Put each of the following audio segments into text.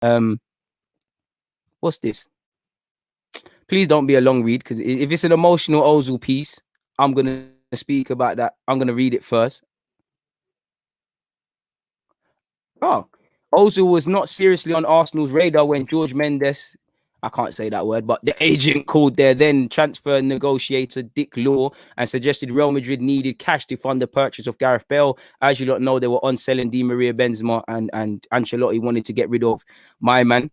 What's this? Please don't be a long read, because if it's an emotional Ozil piece, I'm gonna speak about that. I'm gonna read it first. Oh, Ozil was not seriously on Arsenal's radar when George Mendes, I can't say that word, but the agent called their then transfer negotiator Dick Law and suggested Real Madrid needed cash to fund the purchase of Gareth Bale. As you don't know, they were on selling Di Maria, Benzema, and Ancelotti wanted to get rid of my man.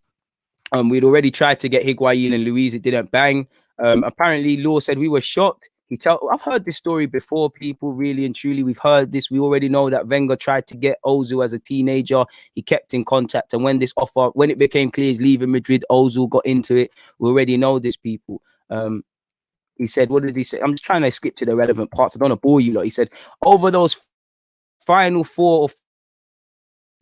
We'd already tried to get Higuain and Luis. It didn't bang. Apparently, Law said we were shocked. I've heard this story before, people, really and truly. We've heard this. We already know that Wenger tried to get Ozil as a teenager. He kept in contact. And when it became clear he's leaving Madrid, Ozil got into it. We already know this, people. He said, what did he say? I'm just trying to skip to the relevant parts. I don't want to bore you lot. He said, over those final 4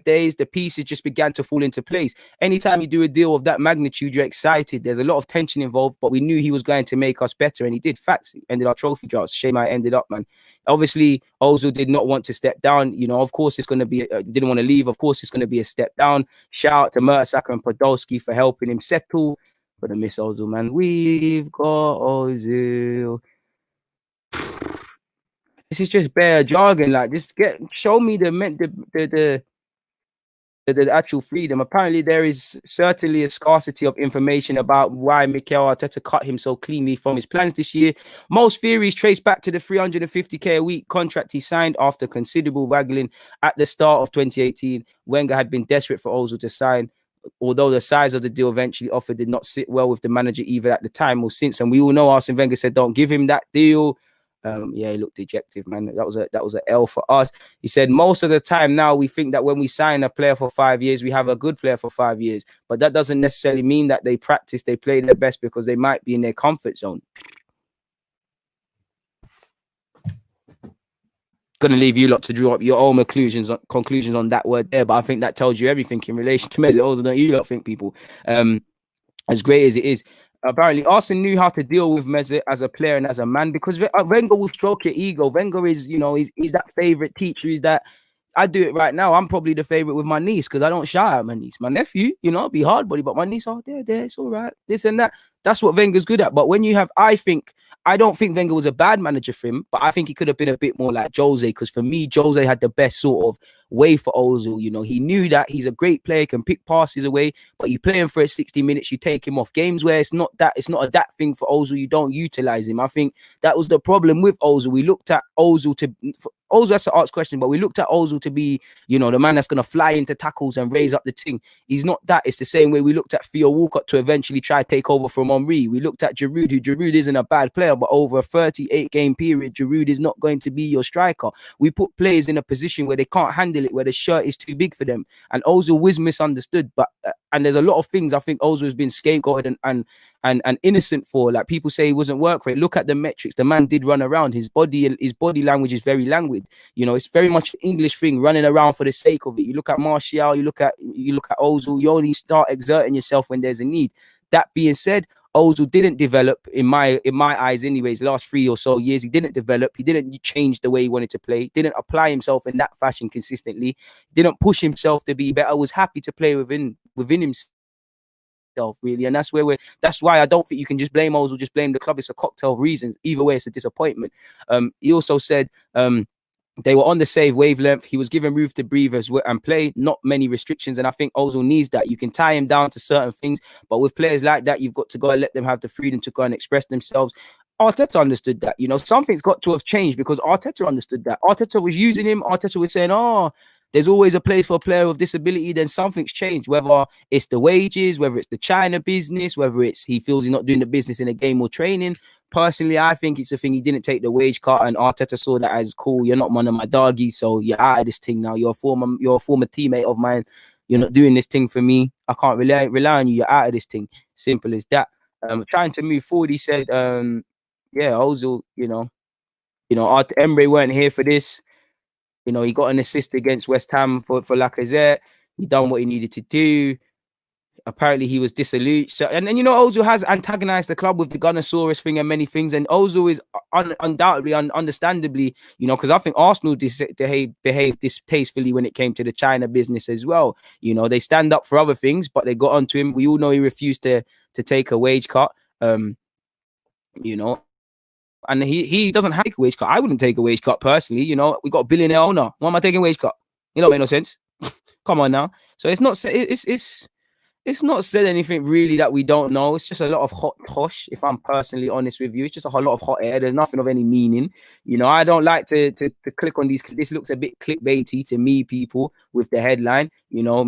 days, the pieces just began to fall into place. Anytime you do a deal of that magnitude, you're excited. There's a lot of tension involved, but we knew he was going to make us better, and he did. Facts. He ended our trophy droughts. Shame I ended up, man. Obviously, Ozil did not want to step down. You know, of course, it's going to be, didn't want to leave. Of course, it's going to be a step down. Shout out to Mertesacker and Podolski for helping him settle. But I miss Ozil, man. We've got Ozil. This is just bare jargon. Like, just show me the actual freedom. Apparently, there is certainly a scarcity of information about why Mikel Arteta cut him so cleanly from his plans this year. Most theories trace back to the 350k a week contract he signed after considerable waggling at the start of 2018. Wenger had been desperate for Ozil to sign, although the size of the deal eventually offered did not sit well with the manager either at the time or since. And we all know Arsene Wenger said, don't give him that deal. Yeah, he looked dejected, man. That was a L for us. He said most of the time now we think that when we sign a player for 5 years, we have a good player for 5 years. But that doesn't necessarily mean that they play their best, because they might be in their comfort zone. Gonna leave you lot to draw up your own conclusions on that word there. But I think that tells you everything in relation to Mesut Ozil. Don't you lot think, people? As great as it is, apparently Arsene knew how to deal with Mesut as a player and as a man, because Wenger will stroke your ego. Wenger is, he's that favorite teacher. He's that. I do it right now. I'm probably the favorite with my niece, because I don't shout at my niece. My nephew, I'll be hard body, but my niece, there, it's all right. This and that. That's what Wenger's good at. But when you have, I don't think Wenger was a bad manager for him, but I think he could have been a bit more like Jose, because for me, Jose had the best sort of way for Ozil. He knew that he's a great player, can pick passes away, but you play him for 60 minutes, you take him off. Games where it's not a that thing for Ozil, you don't utilize him. I think that was the problem with Ozil. We looked at Ozil Ozil has to ask questions, but we looked at Ozil to be, the man that's going to fly into tackles and raise up the thing. He's not that. It's the same way we looked at Theo Walcott to eventually try to take over from Henry. We looked at Giroud, Giroud isn't a bad player, but over a 38-game period, Giroud is not going to be your striker. We put players in a position where they can't handle it, where the shirt is too big for them. And Ozil was misunderstood, but and there's a lot of things I think Ozil has been scapegoated and innocent for. Like, people say he wasn't work rate. Look at the metrics. The man did run around. His body language is very languid. It's very much an English thing, running around for the sake of it. You look at Martial, you look at Ozil, you only start exerting yourself when there's a need. That being said, Ozil didn't develop, in my eyes anyways, last 3 or so years. He didn't develop. He didn't change the way he wanted to play. He didn't apply himself in that fashion consistently. He didn't push himself to be better. I was happy to play within himself, really. And that's why I don't think you can just blame Ozil, just blame the club. It's a cocktail of reasons. Either way, it's a disappointment. He also said they were on the same wavelength. He was given room to breathe and play, not many restrictions. And I think Ozil needs that. You can tie him down to certain things, but with players like that, you've got to go and let them have the freedom to go and express themselves. Arteta understood that. Something's got to have changed, because Arteta understood that. Arteta was using him. Arteta was saying, there's always a place for a player with disability. Then something's changed, whether it's the wages, whether it's the China business, whether it's he feels he's not doing the business in a game or training. Personally, I think it's a thing. He didn't take the wage cut, and Arteta saw that as cool. You're not one of my doggies, so you're out of this thing now. You're a former teammate of mine. You're not doing this thing for me. I can't rely on you. You're out of this thing. Simple as that. Trying to move forward, he said, Ozil, Emre weren't here for this. He got an assist against West Ham for Lacazette. He done what he needed to do. apparently he was dissolute. So, and then, you know, Ozil has antagonized the club with the Gunnosaurus thing and many things. And Ozil is undoubtedly, understandably, you know, because I think Arsenal behaved distastefully when it came to the China business as well. You know, they stand up for other things, but they got onto him. We all know he refused to take a wage cut. You know, and he doesn't have a wage cut. I wouldn't take a wage cut personally. You know, we got a billionaire owner. Why am I taking a wage cut? You know, make no sense. Come on now. So it's not said anything really that we don't know. It's just a lot of hot tosh, if I'm personally honest with you. It's just a whole lot of hot air. There's nothing of any meaning. You know, I don't like to click on these. This looks a bit clickbaity to me, people, with the headline. You know,